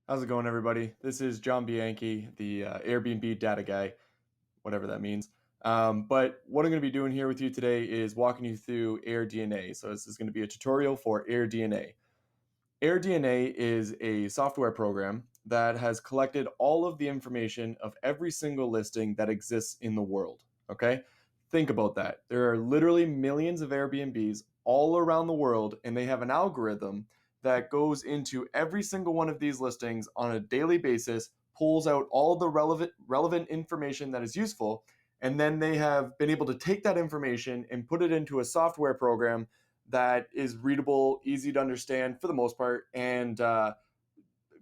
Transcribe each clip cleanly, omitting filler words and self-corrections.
How's it going, everybody? This is John Bianchi, the Airbnb data guy, whatever that means. But what I'm going to be doing here with you today is walking you through AirDNA. So this is going to be a tutorial for AirDNA. AirDNA is a software program that has collected all of the information of every single listing that exists in the world. Okay? Think about that. There are literally millions of Airbnbs all around the world, and they have an algorithm that goes into every single one of these listings on a daily basis, pulls out all the relevant information that is useful, and then they have been able to take that information and put it into a software program that is readable, easy to understand for the most part, and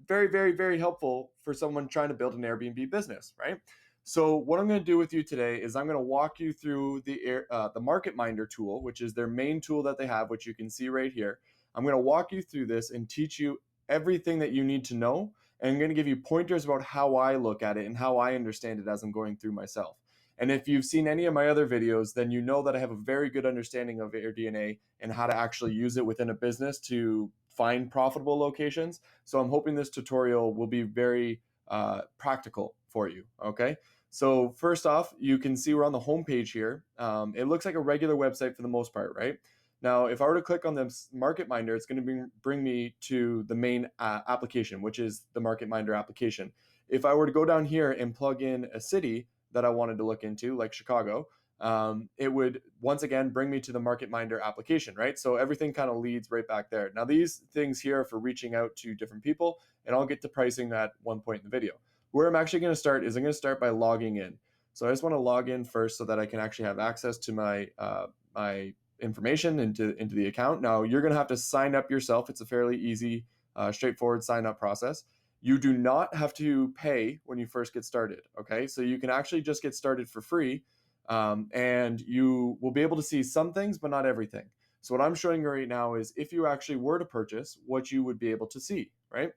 very, very, very helpful for someone trying to build an Airbnb business, right? So what I'm going to do with you today is I'm going to walk you through the Market Minder tool, which is their main tool that they have, which you can see right here. I'm going to walk you through this and teach you everything that you need to know, and I'm going to give you pointers about how I look at it and how I understand it as I'm going through myself. And if you've seen any of my other videos, then you know that I have a very good understanding of AirDNA and how to actually use it within a business to find profitable locations. So I'm hoping this tutorial will be very practical for you. Okay. So first off, you can see we're on the home page here. It looks like a regular website for the most part, right? Now, if I were to click on this Market Minder, it's going to bring me to the main application, which is the Market Minder application. If I were to go down here and plug in a city that I wanted to look into, like Chicago, it would once again bring me to the Market Minder application, right? So everything kind of leads right back there. Now, these things here are for reaching out to different people, and I'll get to pricing at one point in the video. Where I'm actually going to start is I'm going to start by logging in. So I just want to log in first so that I can actually have access to my information into the account. Now, you're going to have to sign up yourself. It's a fairly easy, straightforward sign up process. You do not have to pay when you first get started. Okay, so you can actually just get started for free, and you will be able to see some things, but not everything. So what I'm showing you right now is if you actually were to purchase, what you would be able to see, right?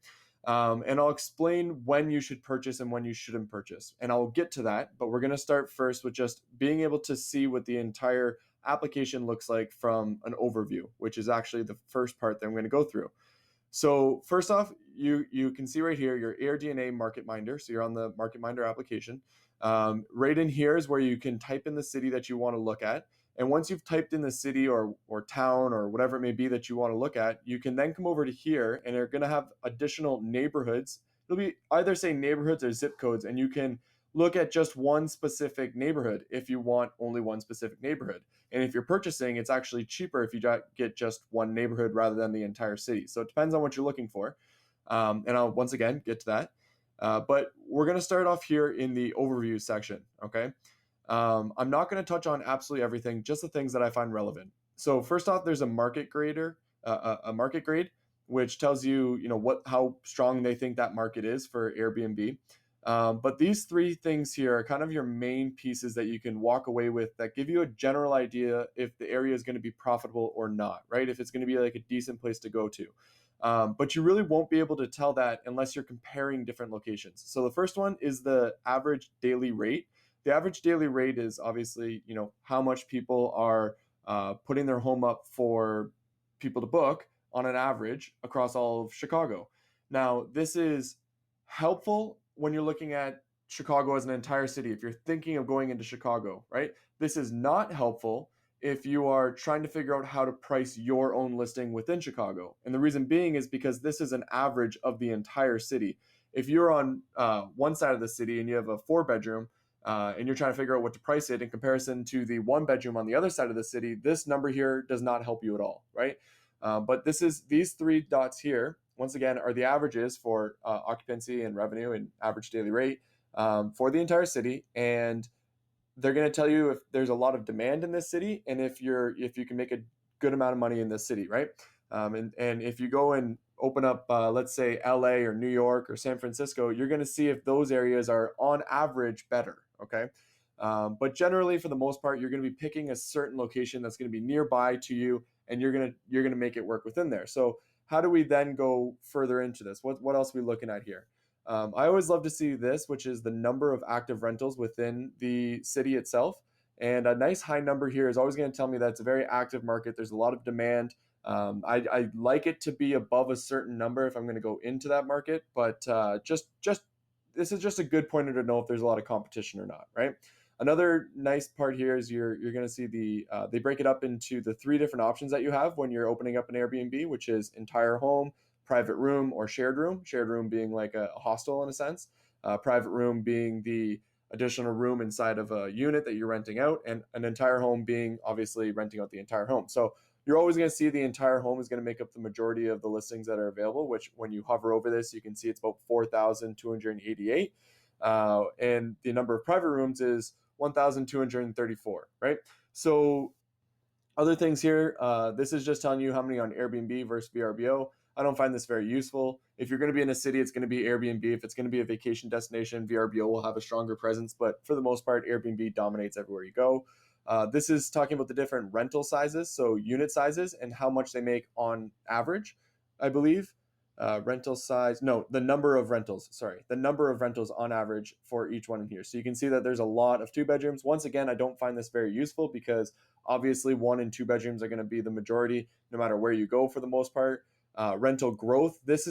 And I'll explain when you should purchase and when you shouldn't purchase. And I'll get to that, but we're going to start first with just being able to see what the entire application looks like from an overview, which is actually the first part that I'm going to go through. So first off, you can see right here your AirDNA Market Minder. So you're on the Market Minder application. Right in here is where you can type in the city that you want to look at. And once you've typed in the city or town or whatever it may be that you want to look at, you can then come over to here and they're going to have additional neighborhoods. It'll be either say neighborhoods or zip codes, and you can look at just one specific neighborhood if you want only one specific neighborhood. And if you're purchasing, it's actually cheaper if you get just one neighborhood rather than the entire city. So it depends on what you're looking for. And I'll once again get to that. But we're going to start off here in the overview section. Okay. I'm not going to touch on absolutely everything, just the things that I find relevant. So first off, there's a market grader, a market grade, which tells you, how strong they think that market is for Airbnb. But these three things here are kind of your main pieces that you can walk away with that give you a general idea if the area is going to be profitable or not, right? If it's going to be like a decent place to go to. But you really won't be able to tell that unless you're comparing different locations. So the first one is the average daily rate. The average daily rate is obviously, how much people are putting their home up for people to book on an average across all of Chicago. Now, this is helpful when you're looking at Chicago as an entire city, if you're thinking of going into Chicago, right? This is not helpful if you are trying to figure out how to price your own listing within Chicago. And the reason being is because this is an average of the entire city. If you're on one side of the city and you have a 4-bedroom, and you're trying to figure out what to price it in comparison to the 1-bedroom on the other side of the city, this number here does not help you at all, right? But these three dots here, once again, are the averages for occupancy and revenue and average daily rate for the entire city. And they're going to tell you if there's a lot of demand in this city and if you can make a good amount of money in this city, right? And if you go and open up, let's say LA or New York or San Francisco, you're going to see if those areas are on average better. Okay. But generally, for the most part, you're going to be picking a certain location that's going to be nearby to you, and you're going to make it work within there. So how do we then go further into this? What else are we looking at here? I always love to see this, which is the number of active rentals within the city itself. And a nice high number here is always going to tell me that it's a very active market. There's a lot of demand. I like it to be above a certain number if I'm going to go into that market, but just this is just a good pointer to know if there's a lot of competition or not, right? Another nice part here is you're going to see they break it up into the three different options that you have when you're opening up an Airbnb, which is entire home, private room, or shared room. Shared room being like a hostel in a sense. Private room being the additional room inside of a unit that you're renting out, and an entire home being obviously renting out the entire home. So you're always going to see the entire home is going to make up the majority of the listings that are available, which when you hover over this, you can see it's about 4,288. And the number of private rooms is 1,234, right? So other things here, this is just telling you how many on Airbnb versus VRBO. I don't find this very useful. If you're going to be in a city, it's going to be Airbnb. If it's going to be a vacation destination, VRBO will have a stronger presence. But for the most part, Airbnb dominates everywhere you go. This is talking about the different rental sizes, so unit sizes, and how much they make on average, I believe. Rental size, no, the number of rentals, sorry, the number of rentals on average for each one in here. So you can see that there's a lot of 2 bedrooms. Once again, I don't find this very useful because obviously 1 and 2 bedrooms are going to be the majority no matter where you go for the most part. Rental growth, this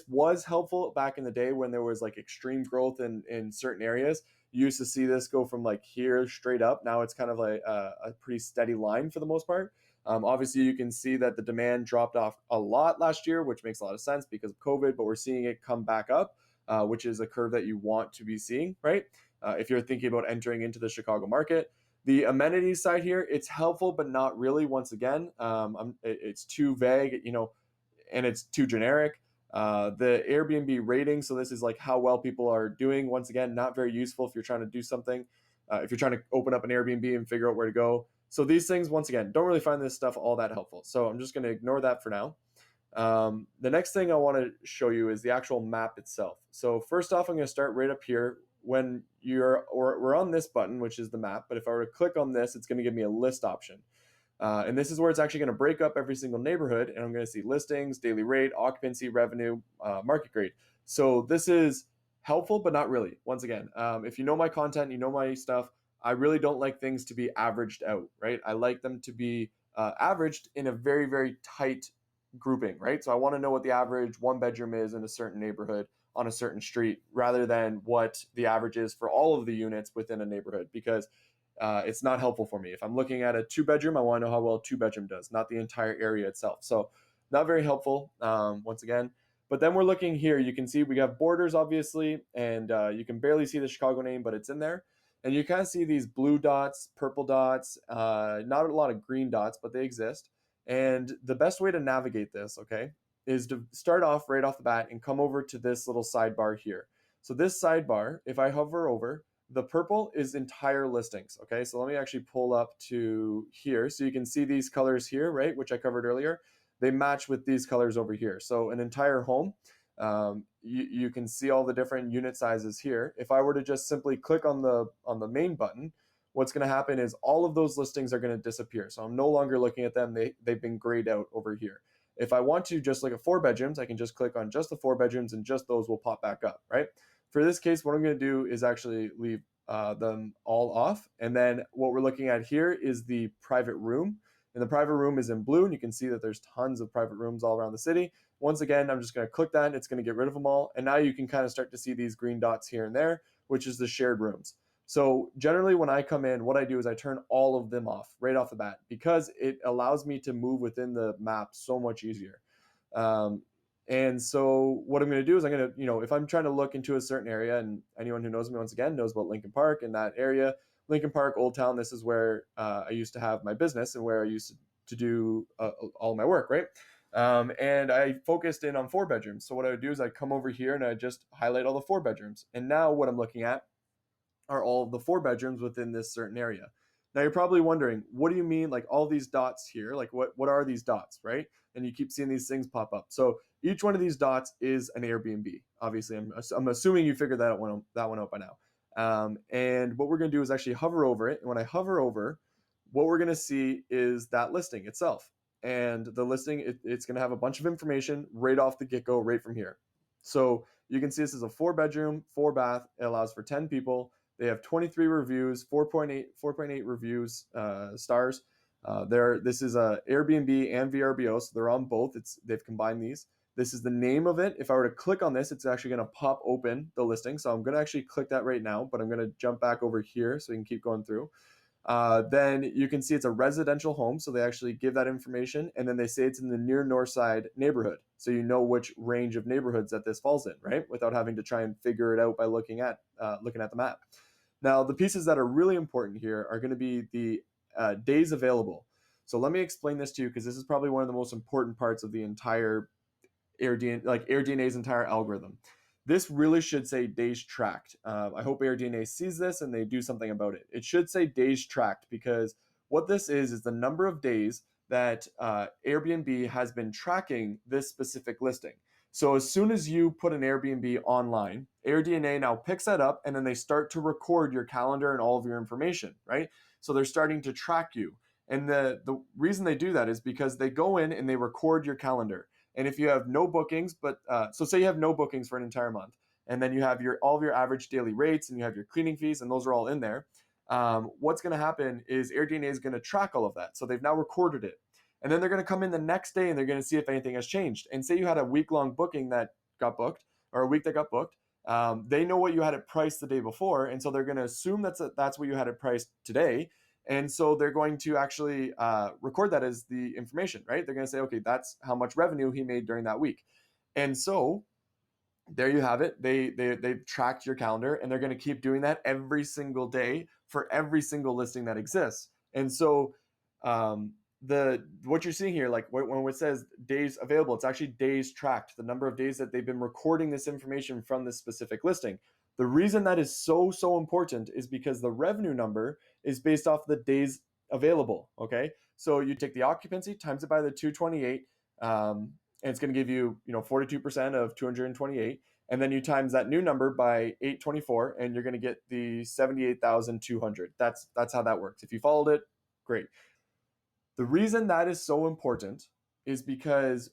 was helpful back in the day when there was like extreme growth in certain areas. You used to see this go from like here straight up. Now it's kind of like a pretty steady line for the most part. Obviously, you can see that the demand dropped off a lot last year, which makes a lot of sense because of COVID, but we're seeing it come back up, which is a curve that you want to be seeing, right? If you're thinking about entering into the Chicago market. The amenities side here, it's helpful, but not really. Once again, it's too vague, and it's too generic. The Airbnb rating, so this is like how well people are doing. Once again, not very useful if you're trying to do something. If you're trying to open up an Airbnb and figure out where to go. So these things, once again, don't really find this stuff all that helpful. So I'm just going to ignore that for now. The next thing I want to show you is the actual map itself. So first off, I'm going to start right up here. When we're on this button, which is the map, but if I were to click on this, it's going to give me a list option. And this is where it's actually going to break up every single neighborhood, and I'm going to see listings, daily rate, occupancy, revenue, market grade. So this is helpful, but not really. Once again, if you know my content, you know my stuff, I really don't like things to be averaged out, right? I like them to be averaged in a very, very tight grouping, right? So I want to know what the average 1 bedroom is in a certain neighborhood on a certain street rather than what the average is for all of the units within a neighborhood, because it's not helpful for me. If I'm looking at a 2 bedroom, I want to know how well a 2 bedroom does, not the entire area itself. So not very helpful, once again. But then we're looking here. You can see we have borders, obviously, and you can barely see the Chicago name, but it's in there. And you kind of see these blue dots, purple dots, not a lot of green dots, but they exist. And the best way to navigate this, okay, is to start off right off the bat and come over to this little sidebar here. So this sidebar, if I hover over, the purple is entire listings. Okay, so let me actually pull up to here. So you can see these colors here, right, which I covered earlier. They match with these colors over here. So an entire home, you can see all the different unit sizes here. If I were to just simply click on the main button, what's going to happen is all of those listings are going to disappear. So I'm no longer looking at them. They've been grayed out over here. If I want to just look at 4 bedrooms, I can just click on just the 4 bedrooms and just those will pop back up, right? For this case, what I'm going to do is actually leave them all off. And then what we're looking at here is the private room. And the private room is in blue, and you can see that there's tons of private rooms all around the city. Once again, I'm just going to click that, and it's going to get rid of them all. And now you can kind of start to see these green dots here and there, which is the shared rooms. So generally when I come in, what I do is I turn all of them off right off the bat because it allows me to move within the map so much easier. And so what I'm going to do is I'm going to, if I'm trying to look into a certain area, and anyone who knows me once again knows about Lincoln Park and that area, Lincoln Park, Old Town, this is where I used to have my business and where I used to do all my work, right? And I focused in on 4 bedrooms. So what I would do is I'd come over here and I just highlight all the 4 bedrooms. And now what I'm looking at are all of the 4 bedrooms within this certain area. Now you're probably wondering, what do you mean, like all these dots here? Like what are these dots, right? And you keep seeing these things pop up. So each one of these dots is an Airbnb. Obviously, I'm assuming you figured that one out by now. And what we're going to do is actually hover over it. And when I hover over, what we're going to see is that listing itself. And the listing, it's going to have a bunch of information right off the get-go, right from here. So you can see this is a 4 bedroom, 4 bath. It allows for 10 people. They have 23 reviews, 4.8 reviews, stars. This is a Airbnb and VRBO, so they're on both. They've combined these. This is the name of it. If I were to click on this, it's actually going to pop open the listing. So I'm going to actually click that right now, but I'm going to jump back over here so we can keep going through. Then you can see it's a residential home, so they actually give that information, and then they say it's in the near north side neighborhood, so you know which range of neighborhoods that this falls in, right? Without having to try and figure it out by looking at the map. Now, the pieces that are really important here are going to be the days available. So let me explain this to you because this is probably one of the most important parts of the entire AirDNA's entire algorithm. This really should say days tracked. I hope AirDNA sees this and they do something about it. It should say days tracked because what this is the number of days that Airbnb has been tracking this specific listing. So as soon as you put an Airbnb online, AirDNA now picks that up and then they start to record your calendar and all of your information, right? So they're starting to track you. And the reason they do that is because they go in and they record your calendar. And if you have no bookings, so say you have no bookings for an entire month, and then you have all of your average daily rates, and you have your cleaning fees, and those are all in there. What's going to happen is AirDNA is going to track all of that. So they've now recorded it, and then they're going to come in the next day and they're going to see if anything has changed. And say you had a week-long booking that got booked, or a week that got booked. They know what you had it priced the day before, and so they're going to assume that's what you had it priced today. And so they're going to actually record that as the information, right? They're going to say, okay, that's how much revenue he made during that week. And so there you have it. They've tracked your calendar, and they're going to keep doing that every single day for every single listing that exists. And so what you're seeing here, like when it says days available, it's actually days tracked, the number of days that they've been recording this information from this specific listing. The reason that is so important is because the revenue number is based off the days available. Okay, so you take the occupancy times it by the 228, and it's going to give you 42% of 228, and then you times that new number by 824, and you're going to get the 78,200. That's how that works. If you followed it, great. The reason that is so important is because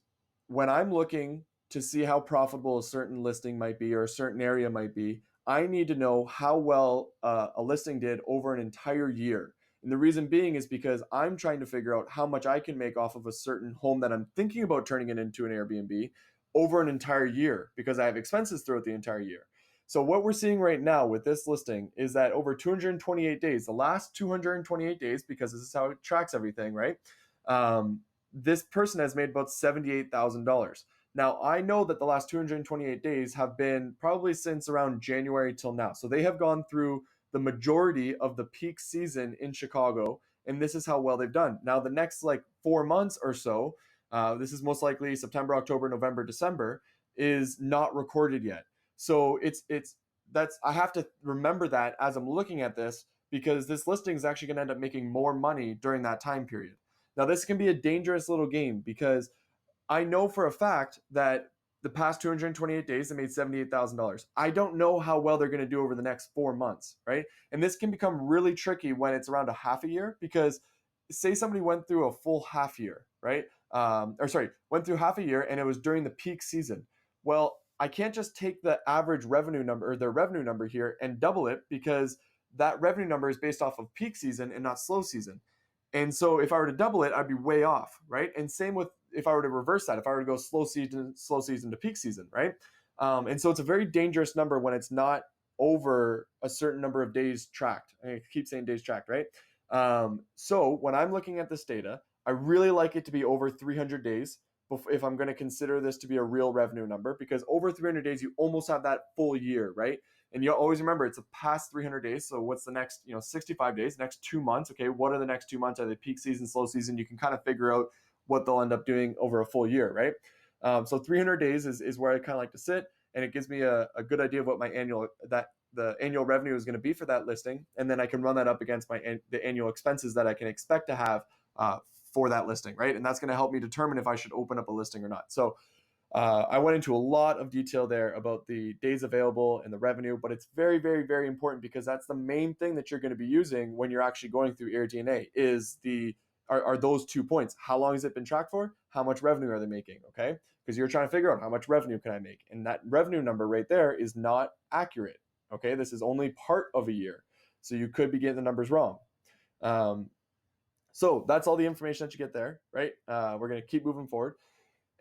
when I'm looking to see how profitable a certain listing might be or a certain area might be, I need to know how well a listing did over an entire year. And the reason being is because I'm trying to figure out how much I can make off of a certain home that I'm thinking about turning it into an Airbnb over an entire year because I have expenses throughout the entire year. So what we're seeing right now with this listing is that over 228 days, the last 228 days, because this is how it tracks everything, right? This person has made about $78,000. Now, I know that the last 228 days have been probably since around January till now. So they have gone through the majority of the peak season in Chicago, and this is how well they've done. Now, the next 4 months or so, this is most likely September, October, November, December, is not recorded yet. So I have to remember that as I'm looking at this because this listing is actually going to end up making more money during that time period. Now, this can be a dangerous little game because I know for a fact that the past 228 days, they made $78,000. I don't know how well they're going to do over the next 4 months, right? And this can become really tricky when it's around a half a year because say somebody went through a full half year, right? Went through half a year and it was during the peak season. Well, I can't just take the average revenue number or their revenue number here and double it because that revenue number is based off of peak season and not slow season. And so if I were to double it, I'd be way off, right? And same with if I were to reverse that, if I were to go slow season to peak season, right? And so it's a very dangerous number when it's not over a certain number of days tracked. I keep saying days tracked, right? So when I'm looking at this data, I really like it to be over 300 days if I'm going to consider this to be a real revenue number, because over 300 days, you almost have that full year, right? And you always remember it's a past 300 days. So what's the next, 65 days, next 2 months? Okay, what are the next 2 months? Are they peak season, slow season? You can kind of figure out what they'll end up doing over a full year, right? So 300 days is where I kind of like to sit, and it gives me a good idea of what the annual revenue is going to be for that listing, and then I can run that up against the annual expenses that I can expect to have for that listing, right? And that's going to help me determine if I should open up a listing or not. So I went into a lot of detail there about the days available and the revenue, but it's very, very, very important because that's the main thing that you're going to be using when you're actually going through AirDNA are those 2 points. How long has it been tracked for? How much revenue are they making? Okay, because you're trying to figure out how much revenue can I make, and that revenue number right there is not accurate. Okay, this is only part of a year, so you could be getting the numbers wrong. So that's all the information that you get there, right? We're going to keep moving forward.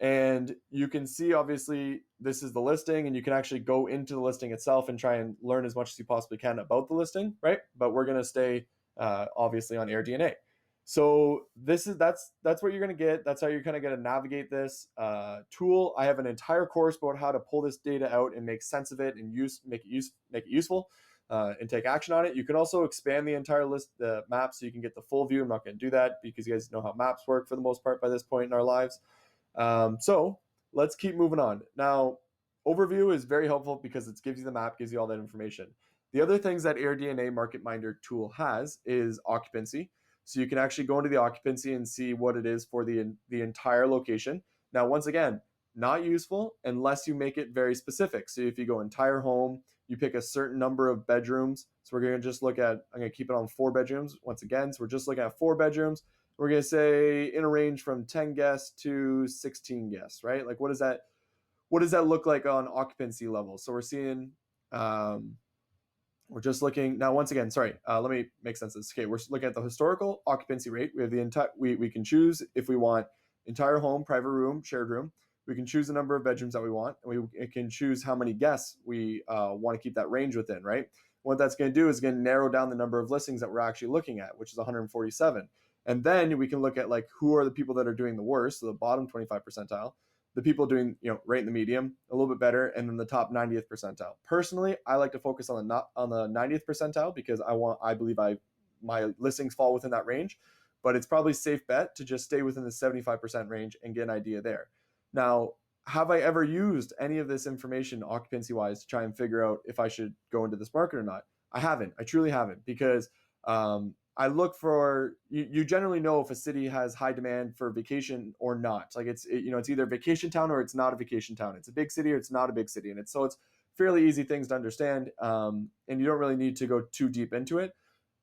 And you can see, obviously, this is the listing, and you can actually go into the listing itself and try and learn as much as you possibly can about the listing, right? But we're going to stay, obviously, on AIRDNA. So that's what you're going to get. That's how you're kind of going to navigate this tool. I have an entire course about how to pull this data out and make sense of it and make it useful. And take action on it. You can also expand the entire list, the map, so you can get the full view. I'm not going to do that because you guys know how maps work for the most part by this point in our lives. So let's keep moving on. Now, overview is very helpful because it gives you the map, gives you all that information. The other things that AirDNA Market Minder tool has is occupancy. So you can actually go into the occupancy and see what it is for the entire location. Now, once again, not useful unless you make it very specific. So if you go entire home, you pick a certain number of bedrooms. So we're going to just look at, I'm going to keep it on 4 bedrooms once again. So we're just looking at 4 bedrooms. We're going to say in a range from 10 guests to 16 guests, right? Like what does that look like on occupancy levels? So we're seeing, we're just looking now, once again, sorry, let me make sense of this. Okay, we're looking at the historical occupancy rate. We have the entire, we can choose if we want entire home, private room, shared room. We can choose the number of bedrooms that we want, and we can choose how many guests we want to keep that range within, right? What that's going to do is going to narrow down the number of listings that we're actually looking at, which is 147. And then we can look at like who are the people that are doing the worst, so the bottom 25 percentile, the people doing, right in the medium, a little bit better, and then the top 90th percentile. Personally, I like to focus on the 90th percentile because I believe my listings fall within that range, but it's probably a safe bet to just stay within the 75% range and get an idea there. Now, have I ever used any of this information occupancy wise to try and figure out if I should go into this market or not? I haven't. I truly haven't, because I look for, you generally know if a city has high demand for vacation or not. Like it's either a vacation town or it's not a vacation town. It's a big city or it's not a big city, and it's fairly easy things to understand, and you don't really need to go too deep into it.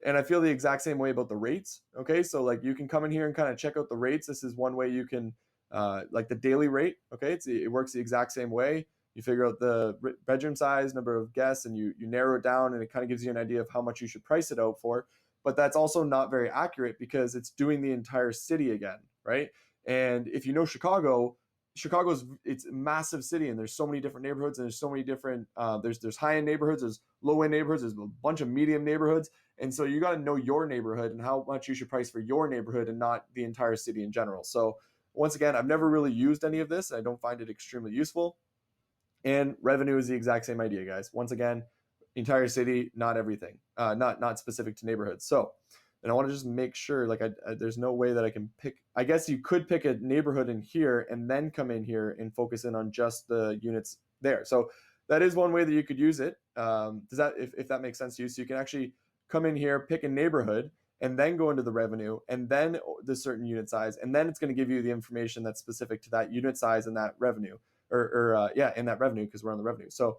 And I feel the exact same way about the rates. Okay, so like you can come in here and kind of check out the rates. This is one way you can, like the daily rate. Okay, it works the exact same way. You figure out the bedroom size, number of guests, and you narrow it down, and it kind of gives you an idea of how much you should price it out for. But that's also not very accurate because it's doing the entire city again, right? And if you know it's a massive city, and there's so many different neighborhoods, and there's so many different there's high end neighborhoods, there's low end neighborhoods, there's a bunch of medium neighborhoods, and so you got to know your neighborhood and how much you should price for your neighborhood and not the entire city in general. So once again, I've never really used any of this. I don't find it extremely useful. And revenue is the exact same idea, guys. Once again, entire city, not everything, not specific to neighborhoods. So, and I want to just make sure, like, there's no way that I can pick. I guess you could pick a neighborhood in here and then come in here and focus in on just the units there. So that is one way that you could use it. Does that, if that makes sense to you? So you can actually come in here, pick a neighborhood, and then go into the revenue, and then the certain unit size, and then it's going to give you the information that's specific to that unit size and that revenue, in that revenue, because we're on the revenue. So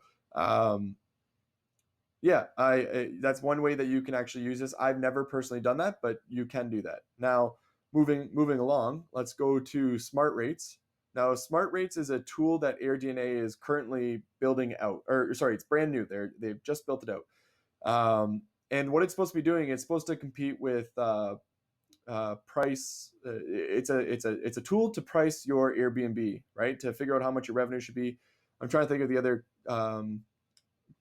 that's one way that you can actually use this. I've never personally done that, but you can do that. Now, moving along, let's go to Smart Rates. Now, Smart Rates is a tool that AirDNA is currently building out, or sorry, it's brand new. They've just built it out. And what it's supposed to be doing, it's supposed to compete with price. It's a tool to price your Airbnb, right? To figure out how much your revenue should be. I'm trying to think of the other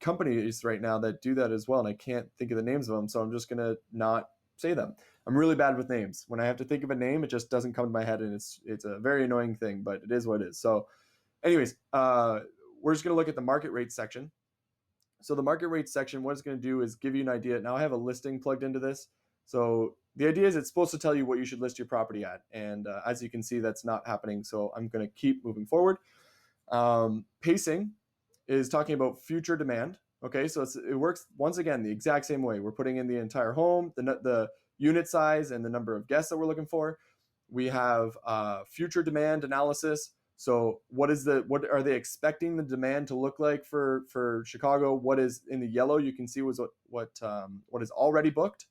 companies right now that do that as well, and I can't think of the names of them, so I'm just gonna not say them. I'm really bad with names. When I have to think of a name, it just doesn't come to my head, and it's a very annoying thing, but it is what it is. So anyways, we're just gonna look at the market rate section. So the market rate section, what it's going to do is give you an idea. Now I have a listing plugged into this. So the idea is it's supposed to tell you what you should list your property at. And as you can see, that's not happening. So I'm going to keep moving forward. Pacing is talking about future demand. Okay, so it works once again the exact same way. We're putting in the entire home, the unit size, and the number of guests that we're looking for. We have future demand analysis. So what are they expecting the demand to look like for Chicago? What is in the yellow? You can see was what is already booked,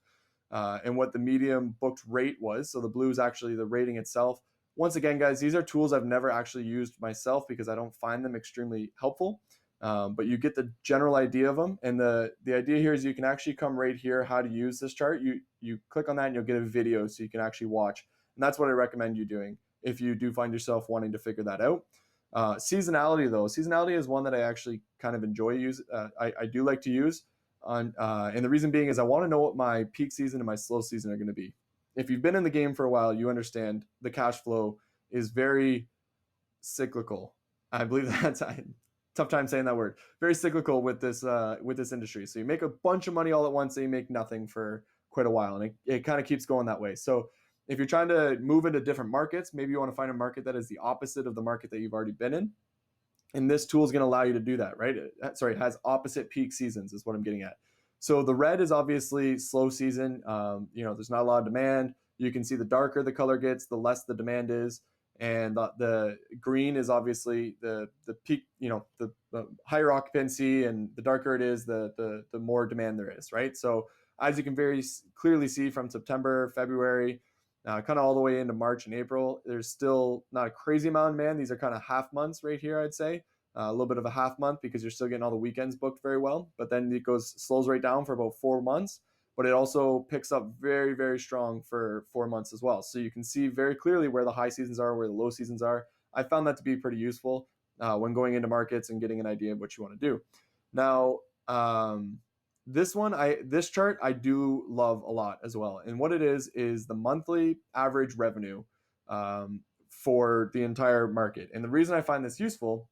and what the medium booked rate was. So the blue is actually the rating itself. Once again, guys, these are tools I've never actually used myself because I don't find them extremely helpful. But you get the general idea of them. And the idea here is you can actually come right here, how to use this chart. You click on that and you'll get a video so you can actually watch. And that's what I recommend you doing if you do find yourself wanting to figure that out. Seasonality though, seasonality is one that I actually kind of enjoy use. I do like to use and the reason being is I want to know what my peak season and my slow season are going to be. If you've been in the game for a while, you understand the cash flow is very cyclical. I believe that's tough time saying that word. Very cyclical with this industry. So you make a bunch of money all at once, and you make nothing for quite a while, and it kind of keeps going that way. So if you're trying to move into different markets, maybe you want to find a market that is the opposite of the market that you've already been in. And this tool is going to allow you to do that, right? It has opposite peak seasons is what I'm getting at. So the red is obviously slow season. There's not a lot of demand. You can see the darker the color gets, the less the demand is. And the green is obviously the peak, the higher occupancy, and the darker it is, the more demand there is, right? So as you can very clearly see from September, February, kind of all the way into March and April, there's still not a crazy amount of demand. These are kind of half months right here, I'd say. A little bit of a half month because you're still getting all the weekends booked very well. But then it slows right down for about 4 months. But it also picks up very, very strong for 4 months as well. So you can see very clearly where the high seasons are, where the low seasons are. I found that to be pretty useful when going into markets and getting an idea of what you want to do. Now, this chart I do love a lot as well. And what it is the monthly average revenue for the entire market. And the reason I find this useful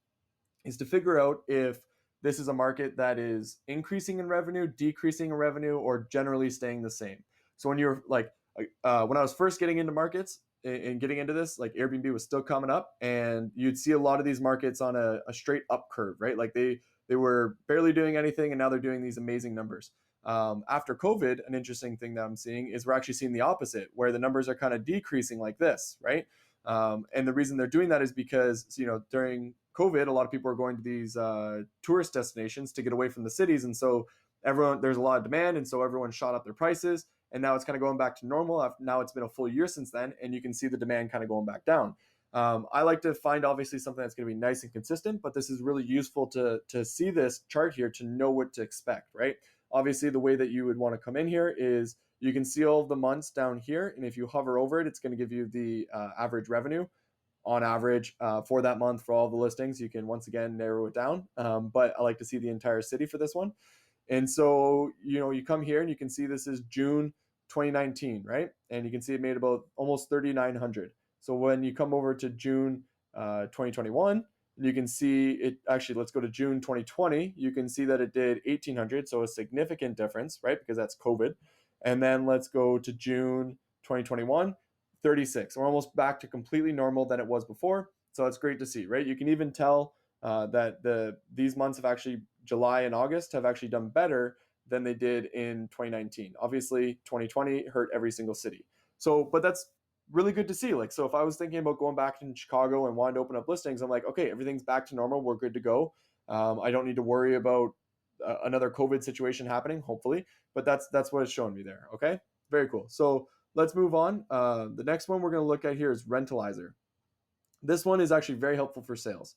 is to figure out if this is a market that is increasing in revenue, decreasing in revenue, or generally staying the same. So when you're like, when I was first getting into markets and getting into this, like Airbnb was still coming up, and you'd see a lot of these markets on a straight up curve, right? Like they were barely doing anything, and now they're doing these amazing numbers. After COVID, an interesting thing that I'm seeing is we're actually seeing the opposite, where the numbers are kind of decreasing like this, right? And the reason they're doing that is because, during COVID, a lot of people are going to these tourist destinations to get away from the cities. And so there's a lot of demand. And so everyone shot up their prices. And now it's kind of going back to normal. Now it's been a full year since then. And you can see the demand kind of going back down. I like to find obviously something that's going to be nice and consistent, but this is really useful to see this chart here to know what to expect, right? Obviously, the way that you would want to come in here is you can see all of the months down here. And if you hover over it, it's going to give you the average revenue on average for that month for all the listings. You can once again narrow it down, but I like to see the entire city for this one. And so, you come here and you can see this is June 2019, right? And you can see it made about almost 3,900. So when you come over to June 2021, you can see it actually, let's go to June 2020. You can see that it did 1,800. So a significant difference, right? Because that's COVID. And then let's go to June 2021, 36. We're almost back to completely normal than it was before. So it's great to see, right? You can even tell that these months have actually, July and August, have actually done better than they did in 2019. Obviously, 2020 hurt every single city. So, but that's really good to see. Like, so if I was thinking about going back in Chicago and wanted to open up listings, I'm like, okay, everything's back to normal. We're good to go. I don't need to worry about another COVID situation happening, hopefully. But that's what it's showing me there. Okay, very cool. So let's move on. The next one we're going to look at here is Rentalizer. This one is actually very helpful for sales.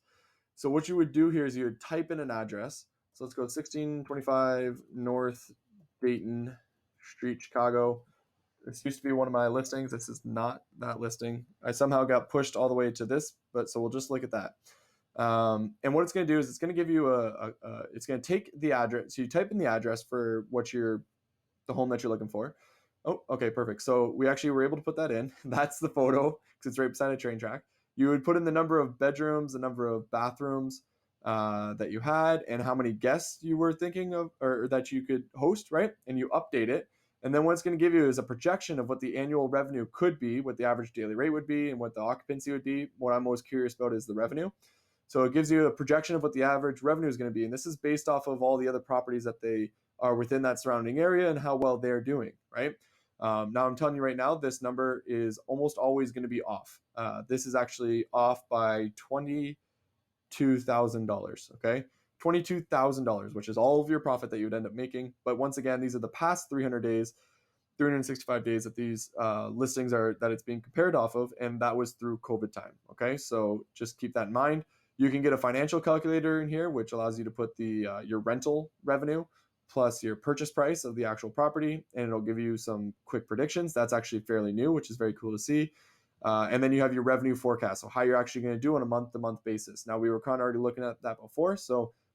So what you would do here is you would type in an address. So let's go 1625 North Dayton Street, Chicago. This used to be one of my listings. This is not that listing. I somehow got pushed all the way to this, but so we'll just look at that. And what it's going to do is it's going to give you it's going to take the address. So you type in the address for the home that you're looking for. Oh, okay, perfect. So we actually were able to put that in. That's the photo because it's right beside a train track. You would put in the number of bedrooms, the number of bathrooms that you had, and how many guests you were thinking of or that you could host, right? And you update it. And then what it's going to give you is a projection of what the annual revenue could be, what the average daily rate would be, and what the occupancy would be. What I'm most curious about is the revenue. So it gives you a projection of what the average revenue is going to be. And this is based off of all the other properties that they are within that surrounding area and how well they're doing, right? Now I'm telling you right now, this number is almost always going to be off. This is actually off by $22,000, okay? $22,000, which is all of your profit that you would end up making. But once again, these are the past 300 days, 365 days that these listings that it's being compared off of, and that was through COVID time, okay? So just keep that in mind. You can get a financial calculator in here, which allows you to put the your rental revenue plus your purchase price of the actual property, and it'll give you some quick predictions. That's actually fairly new, which is very cool to see. And then you have your revenue forecast, so how you're actually going to do on a month-to-month basis. Now, we were kind of already looking at that before,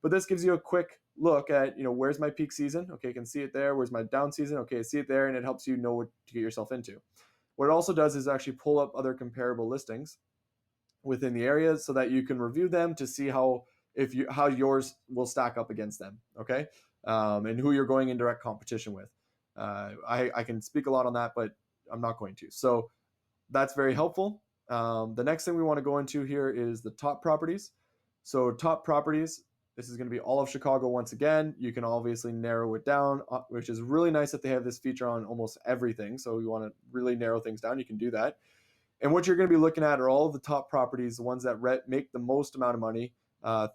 but this gives you a quick look at, where's my peak season? Okay, I can see it there. Where's my down season? Okay, I see it there, and it helps you know what to get yourself into. What it also does is actually pull up other comparable listings within the area so that you can review them to see how yours will stack up against them. Okay, and who you're going in direct competition with. I can speak a lot on that, but I'm not going to. So that's very helpful. The next thing we want to go into here is the top properties. So top properties, this is going to be all of Chicago once again. You can obviously narrow it down, which is really nice that they have this feature on almost everything. So you want to really narrow things down, you can do that. And what you're going to be looking at are all of the top properties, the ones that make the most amount of money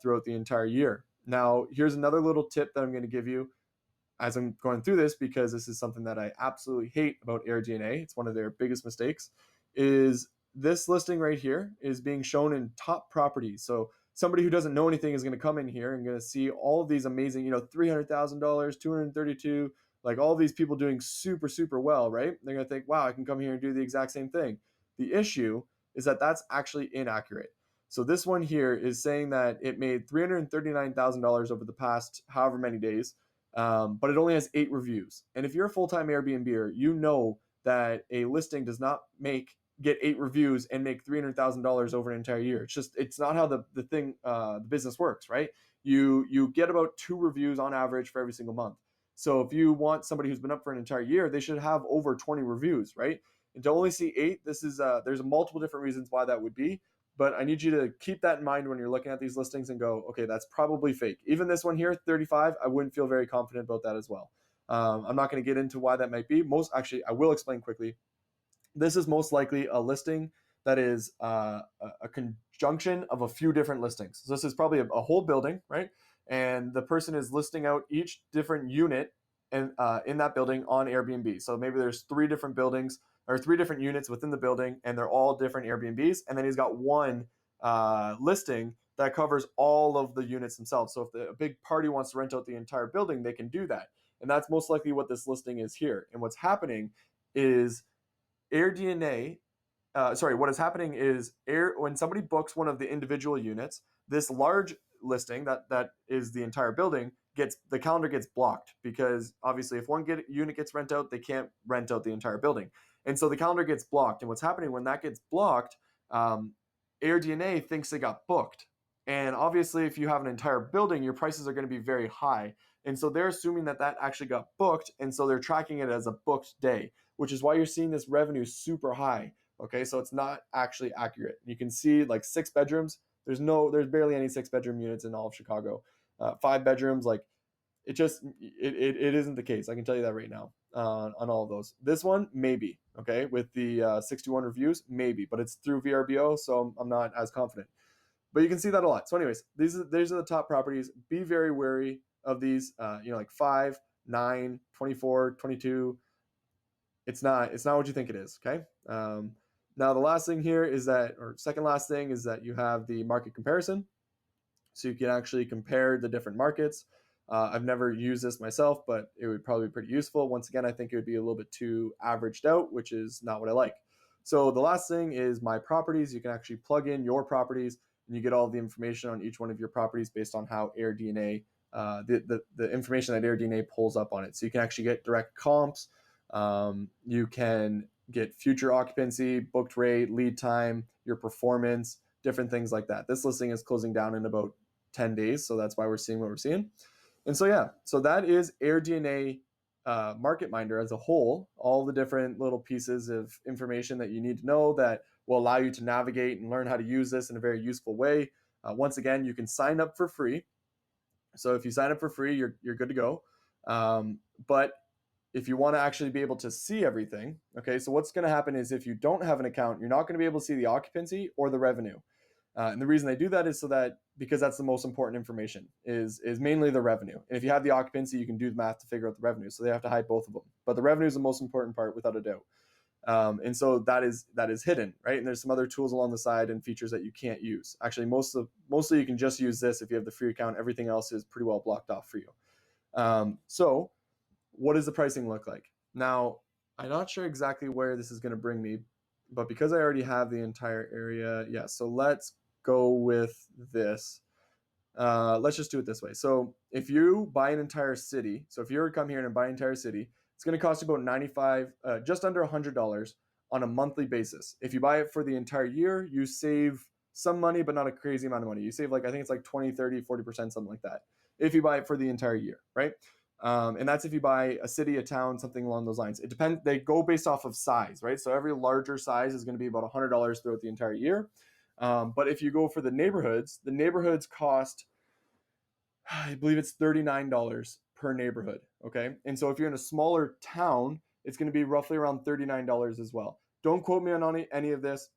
throughout the entire year. Now, here's another little tip that I'm going to give you as I'm going through this, because this is something that I absolutely hate about AIRDNA. It's one of their biggest mistakes. Is this listing right here is being shown in top properties. So somebody who doesn't know anything is going to come in here and going to see all of these amazing, $300,000, 232, like all these people doing super, super well, right? They're going to think, wow, I can come here and do the exact same thing. The issue is that that's actually inaccurate. So this one here is saying that it made $339,000 over the past however many days, but it only has 8 reviews. And if you're a full-time Airbnber, you know that a listing does not get 8 reviews and make $300,000 over an entire year. It's not how the business works, right? You get about 2 reviews on average for every single month. So if you want somebody who's been up for an entire year, they should have over 20 reviews, right? And to only see 8, there's multiple different reasons why that would be. But I need you to keep that in mind when you're looking at these listings and go, okay, that's probably fake. Even this one here, 35, I wouldn't feel very confident about that as well. I'm not going to get into why that might be. I will explain quickly. This is most likely a listing that is a conjunction of a few different listings. So this is probably a whole building, right? And the person is listing out each different unit in that building on Airbnb. So maybe there's 3 different buildings or 3 different units within the building, and they're all different Airbnbs. And then he's got one listing that covers all of the units themselves. So if a big party wants to rent out the entire building, they can do that. And that's most likely what this listing is here. And what's happening is AirDNA, what is happening is when somebody books one of the individual units, this large listing that is the entire building the calendar gets blocked, because obviously if one unit gets rent out, they can't rent out the entire building. And so the calendar gets blocked. And what's happening when that gets blocked, AirDNA thinks they got booked. And obviously if you have an entire building, your prices are going to be very high. And so they're assuming that actually got booked. And so they're tracking it as a booked day, which is why you're seeing this revenue super high. Okay, so it's not actually accurate. You can see like 6 bedrooms. There's barely any 6-bedroom units in all of Chicago. 5 bedrooms, like it isn't the case. I can tell you that right now on all of those. This one, maybe, okay, with the 61 reviews, maybe, but it's through VRBO, so I'm not as confident. But you can see that a lot. So anyways, these are the top properties. Be very wary of these, like 5, 9, 24, 22. It's not what you think it is, okay? Now the last thing here is that, or second last thing is that you have the market comparison. So you can actually compare the different markets. I've never used this myself, but it would probably be pretty useful. Once again, I think it would be a little bit too averaged out, which is not what I like. So the last thing is my properties. You can actually plug in your properties, and you get all the information on each one of your properties based on how AirDNA, the information that AirDNA pulls up on it. So you can actually get direct comps. You can get future occupancy, booked rate, lead time, your performance, different things like that. This listing is closing down in about 10 days, so that's why we're seeing what we're seeing. And so that is AirDNA Market Minder as a whole, all the different little pieces of information that you need to know that will allow you to navigate and learn how to use this in a very useful way. Once again, you can sign up for free. So if you sign up for free, you're good to go. But if you want to actually be able to see everything, okay, so what's going to happen is if you don't have an account, you're not going to be able to see the occupancy or the revenue. And the reason they do that is because that's the most important information is mainly the revenue. And if you have the occupancy, you can do the math to figure out the revenue. So they have to hide both of them. But the revenue is the most important part without a doubt. And so that is hidden, right? And there's some other tools along the side and features that you can't use. Actually, mostly you can just use this if you have the free account. Everything else is pretty well blocked off for you. So what does the pricing look like? Now, I'm not sure exactly where this is going to bring me, but because I already have the entire area, yeah, so let's go with this. Let's just do it this way. So if you buy an entire city, so if you were to come here and buy an entire city, it's going to cost you about 95, just under $100 on a monthly basis. If you buy it for the entire year, you save some money, but not a crazy amount of money. You save like, I think it's like 20, 30, 40%, something like that. If you buy it for the entire year, right? And that's if you buy a city, a town, something along those lines. It depends. They go based off of size, right? So every larger size is going to be about $100 throughout the entire year. But if you go for the neighborhoods cost, I believe it's $39 per neighborhood. Okay. And so if you're in a smaller town, it's going to be roughly around $39 as well. Don't quote me on any of this.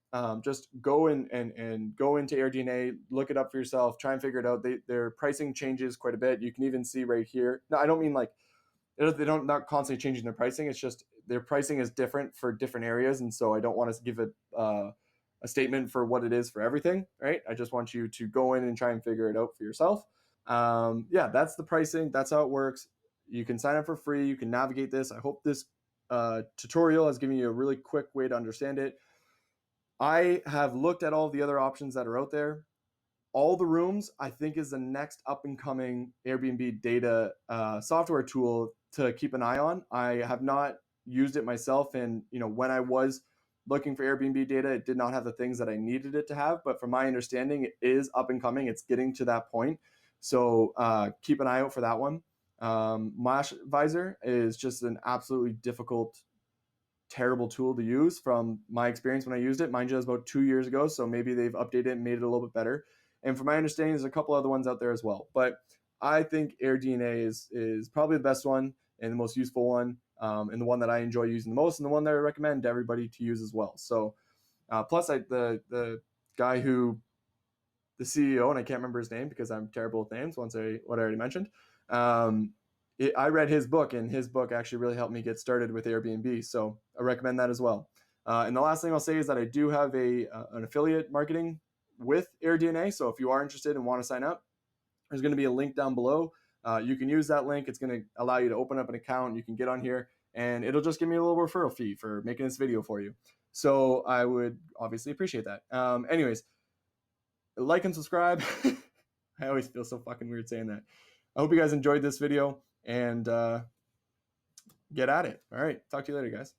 Just go and go into AIRDNA, look it up for yourself, try and figure it out. Their pricing changes quite a bit. You can even see right here. No, I don't mean like they don't not constantly changing their pricing. It's just their pricing is different for different areas. And so I don't want to give a statement for what it is for everything, right? I just want you to go in and try and figure it out for yourself. Yeah, that's the pricing. That's how it works. You can sign up for free. You can navigate this. I hope this tutorial has given you a really quick way to understand it. I have looked at all the other options that are out there. All the Rooms, I think, is the next up and coming Airbnb data software tool to keep an eye on. I have not used it myself, and when I was looking for Airbnb data, it did not have the things that I needed it to have. But from my understanding, it is up and coming. It's getting to that point, so keep an eye out for that one. Mashvisor is just an absolutely difficult, terrible tool to use from my experience when I used it. Mind you, that was about 2 years ago, so maybe they've updated it and made it a little bit better. And from my understanding, there's a couple other ones out there as well. But I think AirDNA is probably the best one and the most useful one, and the one that I enjoy using the most, and the one that I recommend to everybody to use as well. So, plus, the guy who the CEO, and I can't remember his name because I'm terrible with names. What I already mentioned. I read his book, and his book actually really helped me get started with Airbnb. So I recommend that as well. And the last thing I'll say is that I do have an affiliate marketing with AirDNA. So if you are interested and want to sign up, there's going to be a link down below. You can use that link. It's going to allow you to open up an account. You can get on here, and it'll just give me a little referral fee for making this video for you. So I would obviously appreciate that. Anyways, like and subscribe. I always feel so fucking weird saying that. I hope you guys enjoyed this video, and get at it. All right. Talk to you later, guys.